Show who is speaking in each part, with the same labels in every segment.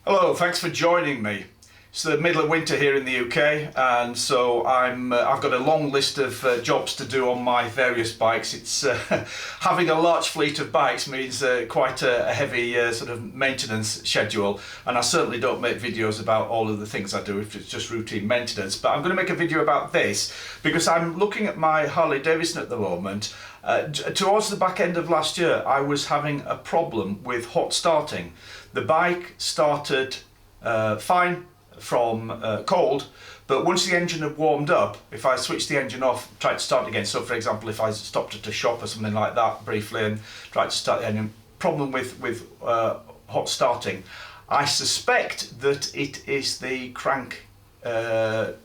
Speaker 1: Hello, thanks for joining me. It's the middle of winter here in the UK, and so I've got a long list of jobs to do on my various bikes. It's having a large fleet of bikes means quite a heavy sort of maintenance schedule, and I certainly don't make videos about all of the things I do if it's just routine maintenance. But I'm going to make a video about this because I'm looking at my Harley-Davidson at the moment. Towards the back end of last year, I was having a problem with hot starting. The bike started fine from cold, but once the engine had warmed up, if I switched the engine off, tried to start again, so for example if I stopped at a shop or something like that briefly and tried to start the engine, problem with hot starting. I suspect that it is the crankshaft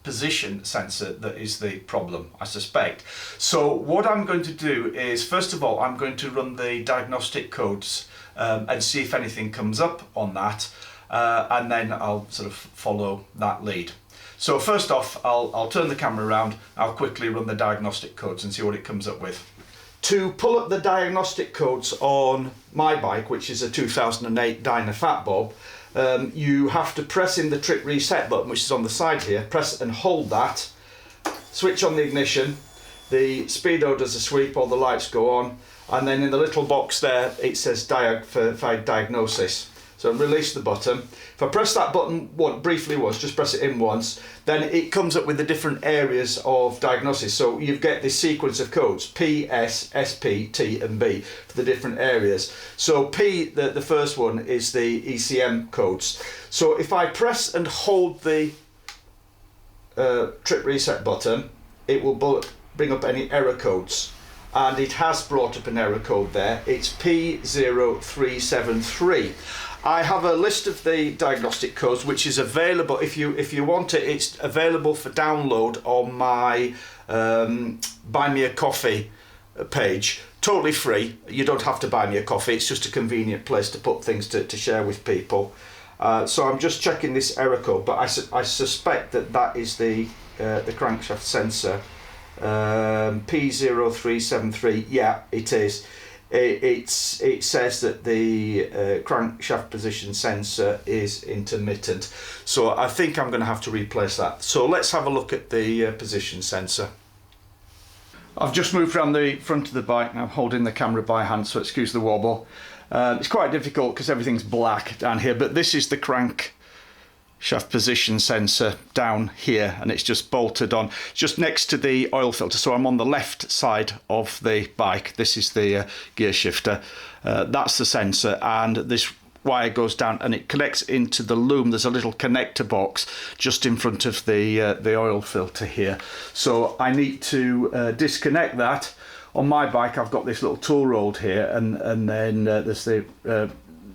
Speaker 1: position sensor that is the problem, I suspect. So what I'm going to do is, first of all, I'm going to run the diagnostic codes and see if anything comes up on that. And then I'll sort of follow that lead. So first off, I'll turn the camera around, I'll quickly run the diagnostic codes and see what it comes up with. To pull up the diagnostic codes on my bike, which is a 2008 Dyna Fat Bob, you have to press in the trip reset button, which is on the side here, press and hold that, switch on the ignition, the speedo does a sweep, all the lights go on, and then in the little box there it says for diagnosis. So release the button. If I press that button briefly once, just press it in once, then it comes up with the different areas of diagnosis. So you get this sequence of codes, P, S, SP, T and B for the different areas. So P, the first one, is the ECM codes. So if I press and hold the trip reset button, it will bring up any error codes. And it has brought up an error code there. It's P0373. I have a list of the diagnostic codes which is available if you want it. It's available for download on my Buy Me a Coffee page, totally free. You don't have to buy me a coffee, it's just a convenient place to put things to share with people. So I'm just checking this error code, but I suspect that is the crankshaft sensor. P0373, yeah, it is. It says that the crankshaft position sensor is intermittent, so I think I'm going to have to replace that. So let's have a look at the position sensor. I've just moved around the front of the bike and I'm holding the camera by hand, so excuse the wobble. It's quite difficult because everything's black down here, but this is the crankshaft position sensor down here, and it's just bolted on just next to the oil filter. So I'm on the left side of the bike. This is the gear shifter. That's the sensor, and this wire goes down and it connects into the loom. There's a little connector box just in front of the oil filter here. So I need to disconnect that. On my bike I've got this little tool rolled here, and then there's the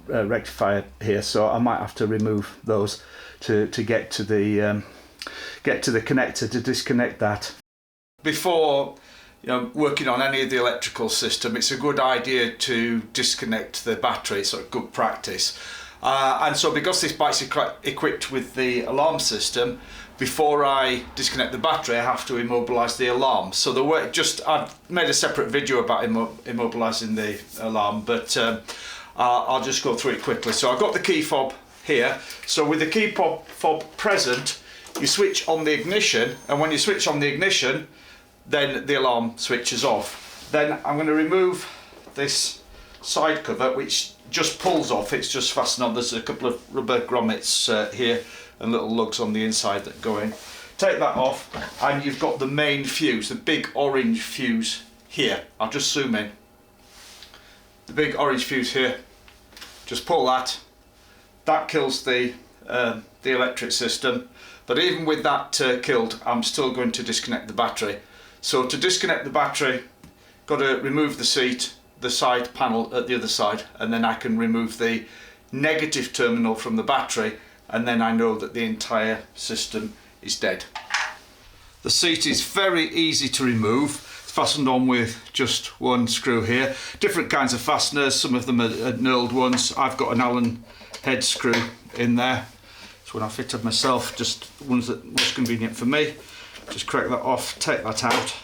Speaker 1: rectifier here, so I might have to remove those to get to the connector to disconnect that. Before working on any of the electrical system, it's a good idea to disconnect the battery. It's sort of good practice. And so because this bike's equipped with the alarm system, before I disconnect the battery I have to immobilise the alarm. So I've made a separate video about immobilising the alarm, but I'll just go through it quickly. So I've got the key fob here. So with the key fob present, you switch on the ignition, and when you switch on the ignition, then the alarm switches off. Then I'm going to remove this side cover, which just pulls off. It's just fastened on. There's a couple of rubber grommets here and little lugs on the inside that go in. Take that off, and you've got the main fuse, the big orange fuse here. I'll just zoom in. The big orange fuse here. Just pull that. That kills the electric system, but even with that killed, I'm still going to disconnect the battery. So to disconnect the battery, got to remove the seat, the side panel at the other side, and then I can remove the negative terminal from the battery, and then I know that the entire system is dead. The seat is very easy to remove. It's fastened on with just one screw here. Different kinds of fasteners, some of them are knurled ones. I've got an Allen head screw in there. So when I fit it myself, just ones that are most convenient for me. Just crack that off, take that out.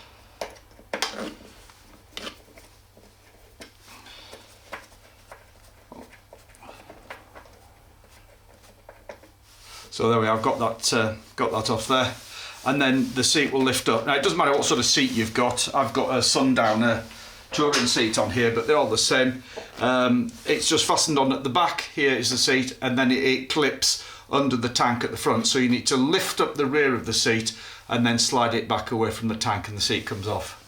Speaker 1: So there we are, I've got that off there. And then the seat will lift up. Now it doesn't matter what sort of seat you've got. I've got a Sundowner touring seat on here, but they're all the same. It's just fastened on at the back. Here is the seat, and then it clips under the tank at the front. So you need to lift up the rear of the seat and then slide it back away from the tank, and the seat comes off.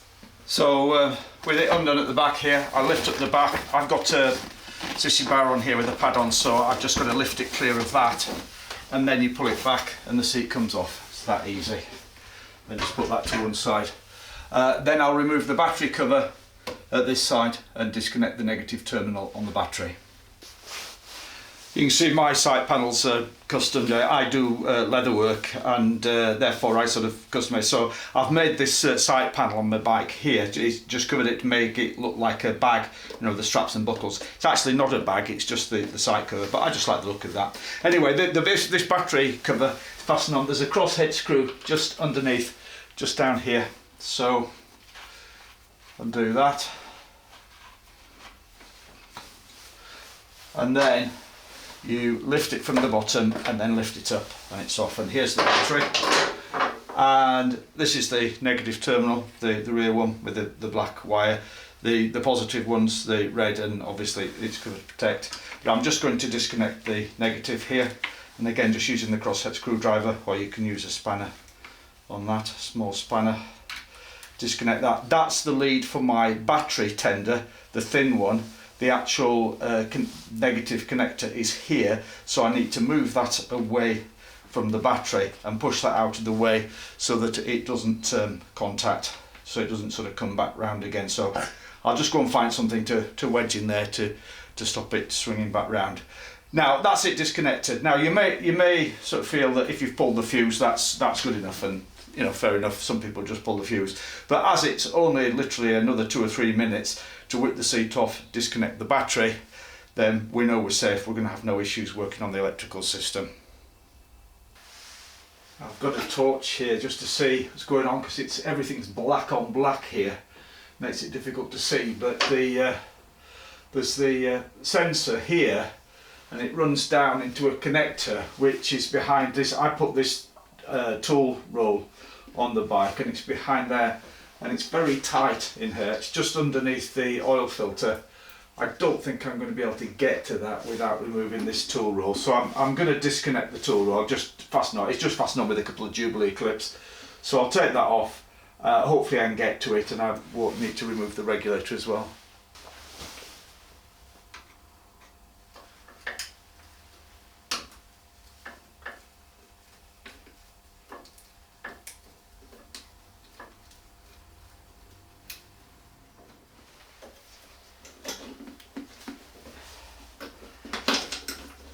Speaker 1: So with it undone at the back here, I lift up the back. I've got a sissy bar on here with a pad on, so I've just got to lift it clear of that, and then you pull it back and the seat comes off. It's that easy. Then just put that to one side. Then I'll remove the battery cover at this side and disconnect the negative terminal on the battery. You can see my side panels are custom. I do leather work, and therefore I sort of customize. So I've made this side panel on my bike here. It's just covered it to make it look like a bag, you know, the straps and buckles. It's actually not a bag, it's just the side cover, but I just like the look of that. Anyway, this battery cover is fastened on. There's a crosshead screw just underneath, just down here. So undo that. And then you lift it from the bottom and then lift it up and it's off. And here's the battery, and this is the negative terminal, the rear one with the black wire. The positive one's the red, and obviously it's going to protect. But I'm just going to disconnect the negative here, and again just using the crosshead screwdriver, or you can use a spanner on that, small spanner. Disconnect that. That's the lead for my battery tender, the thin one. The actual negative connector is here, so I need to move that away from the battery and push that out of the way so that it doesn't contact, so it doesn't sort of come back round again. So I'll just go and find something to wedge in there to stop it swinging back round. Now that's it disconnected. Now you may sort of feel that if you've pulled the fuse, that's good enough, and you know, fair enough, some people just pull the fuse. But as it's only literally another 2 or 3 minutes to whip the seat off, disconnect the battery, then we know we're safe. We're going to have no issues working on the electrical system. I've got a torch here just to see what's going on, because everything's black on black here. Makes it difficult to see, but there's the sensor here, and it runs down into a connector which is behind this. I put this tool roll on the bike, and it's behind there, and it's very tight in here. It's just underneath the oil filter. I don't think I'm going to be able to get to that without removing this tool roll, so I'm going to disconnect the tool roll. Just fasten on. It's just fastened on with a couple of Jubilee clips, so I'll take that off. Hopefully I can get to it, and I won't need to remove the regulator as well.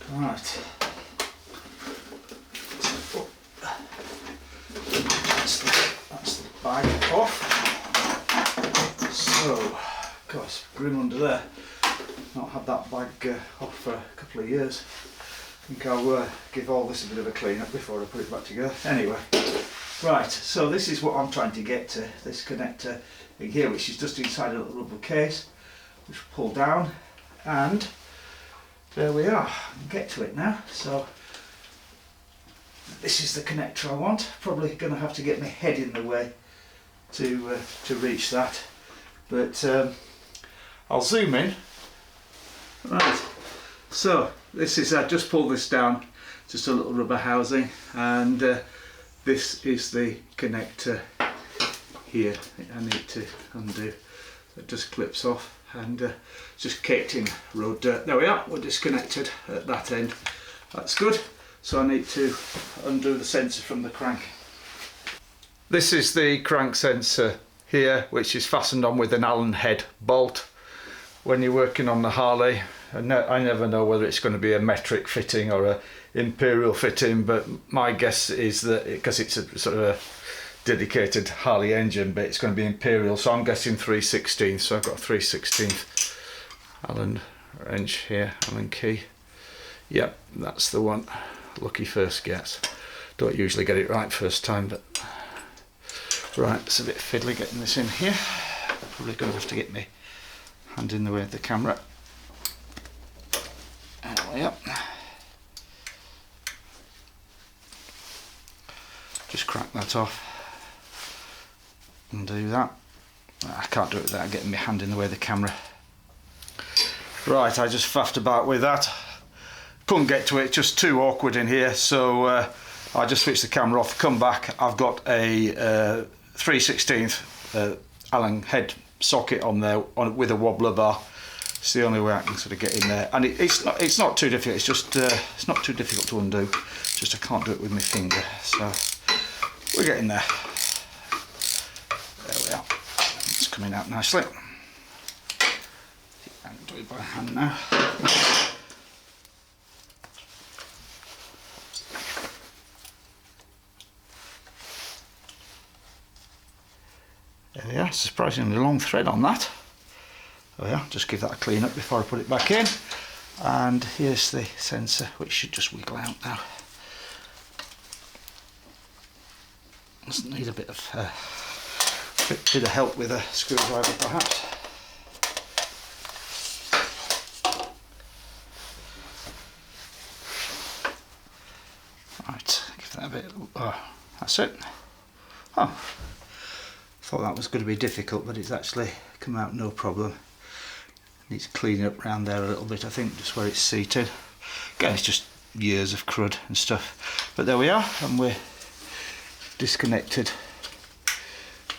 Speaker 1: Right, that's the bag off. So, God, it's grim under there. Not had that bag off for a couple of years. I think I'll give all this a bit of a clean up before I put it back together. Anyway, right, so this is what I'm trying to get to, this connector in here, which is just inside a little rubber case, which we'll pull down, and there we are. I can get to it now. So this is the connector I want. Probably going to have to get my head in the way to reach that, but I'll zoom in. Right, so this is, I just pulled this down, just a little rubber housing, and this is the connector here. I need to undo. It just clips off, and just caked in road dirt. There we are, we're disconnected at that end. That's good. So I need to undo the sensor from the crank. This is the crank sensor here, which is fastened on with an Allen head bolt. When you're working on the Harley, I never know whether it's going to be a metric fitting or a imperial fitting, but my guess is that because it's a sort of a dedicated Harley engine, but it's going to be imperial, so I'm guessing 3/16. So I've got a 3/16 Allen wrench here, Allen key. Yep, that's the one. Lucky first guess. Don't usually get it right first time, but right, it's a bit fiddly getting this in here. Probably going to have to get my hand in the way of the camera. Anyway, up. Just crack that off and do that. I can't do it without getting my hand in the way of the camera. Right, I just faffed about with that. Couldn't get to it, just too awkward in here, so I just switched the camera off, come back. I've got a 3/16 Allen head socket on there with a wobbler bar. It's the only way I can sort of get in there, and it's not too difficult. It's just it's not too difficult to undo. Just I can't do it with my finger. So we're getting there. There we are. It's coming out nicely. I can do it by hand now. There we are. Surprisingly long thread on that. Oh yeah, just give that a clean up before I put it back in. And here's the sensor, which should just wiggle out now. Doesn't need a bit of help with a screwdriver, perhaps. Right, give that a bit. Oh, that's it. Oh, thought that was going to be difficult, but it's actually come out no problem. Needs cleaning up around there a little bit, I think, just where it's seated. Again, it's just years of crud and stuff. But there we are, and we're disconnected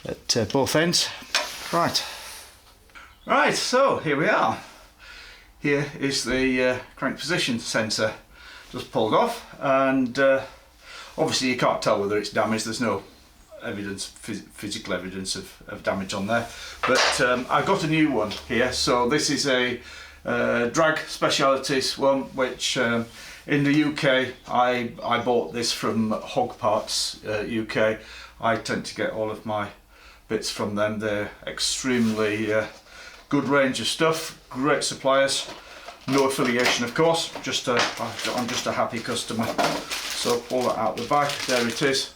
Speaker 1: at both ends. Right. Right, so here we are. Here is the crank position sensor just pulled off, and obviously you can't tell whether it's damaged. There's no evidence, physical evidence of damage on there, but I got a new one here. So this is a drag specialities one, which in the UK I bought this from Hog Parts UK. I tend to get all of my bits from them. They're extremely good range of stuff, great suppliers, no affiliation of course, I'm just a happy customer. So pull that out the back, there it is.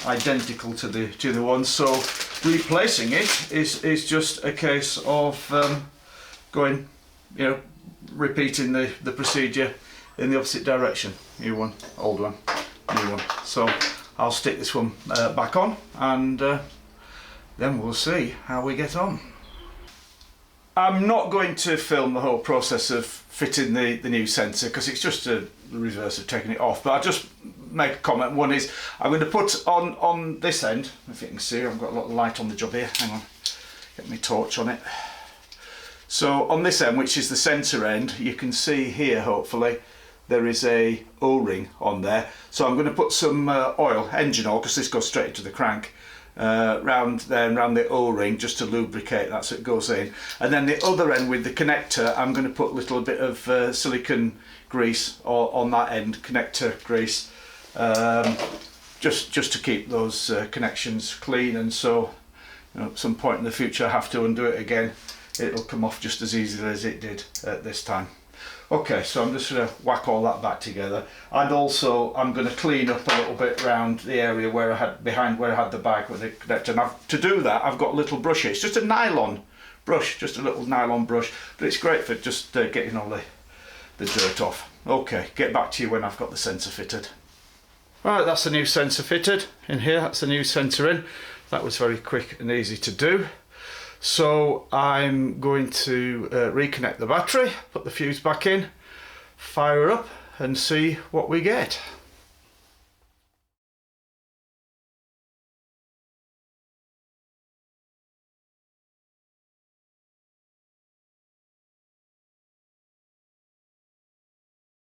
Speaker 1: Identical to the one, so replacing it is just a case of going, repeating the procedure in the opposite direction. New one, old one, new one. So I'll stick this one back on, and then we'll see how we get on. I'm not going to film the whole process of fitting the new sensor, because it's just a reverse of taking it off, but I'll just make a comment. One is I'm going to put on this end, if you can see, I've got a lot of light on the job here, hang on, get my torch on it. So on this end, which is the sensor end, you can see here hopefully there is a O-ring on there. So I'm going to put some oil, engine oil, because this goes straight into the crank, round there and round the O-ring, just to lubricate that so it goes in. And then the other end with the connector, I'm going to put a little bit of silicone grease on that end, connector grease, just to keep those connections clean, and so at some point in the future I have to undo it again, it'll come off just as easily as it did this time. Okay, so I'm just going to whack all that back together, and also I'm going to clean up a little bit around the area where I had behind where I had the bag with the connector. And to do that, I've got a little brush here. It's just a nylon brush, just a little nylon brush, but it's great for just getting all the dirt off. Okay, get back to you when I've got the sensor fitted. Right, that's the new sensor fitted in here. That's the new sensor in. That was very quick and easy to do. So I'm going to reconnect the battery, put the fuse back in, fire up and see what we get.